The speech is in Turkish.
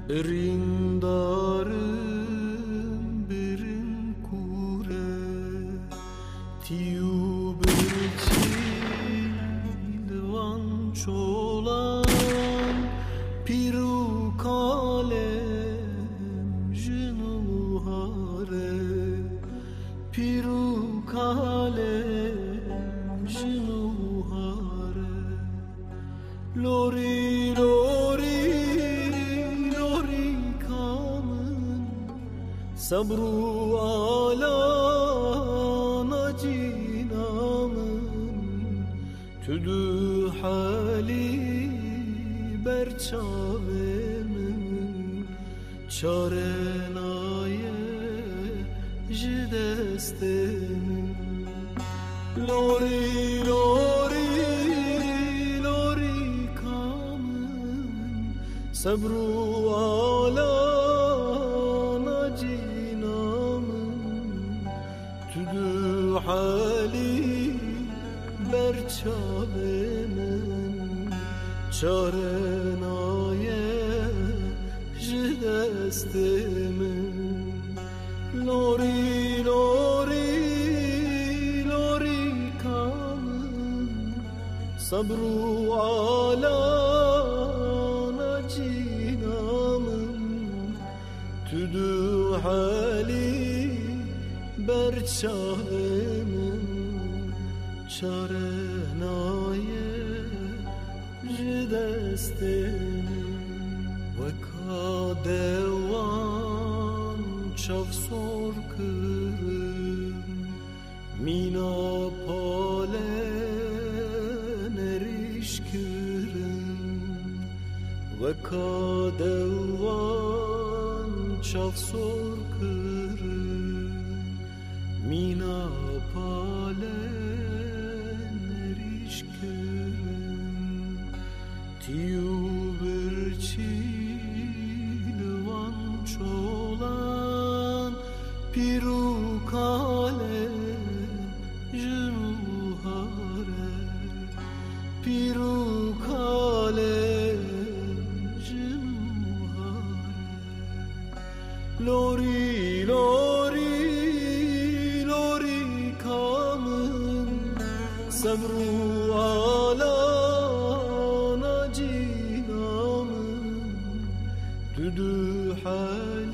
Erindarın birin kure Tiyu bilvan çolan Piru kalem jinuhare Piru kalem jinuhare Lori lori sabru ala nacinamın tüdü hali berçavemin çarenaye jidestemin lori lori lori kamın sabru ala tüdü hali berçavemin çarenaye jidestemin lori lori lori kamın sabru ala nacinamın tüdü hali berçavemin çarenaye jidestemin ve kadevan çavsor kırım mina palen eriş kırım ve kadevan çavsor kırım Mina palen erişkırım Tiyu birçilvan çolan Piru kalem jinuhare Piru kalem jinuhare Lori lori sabru ala nacinamın tüdü hal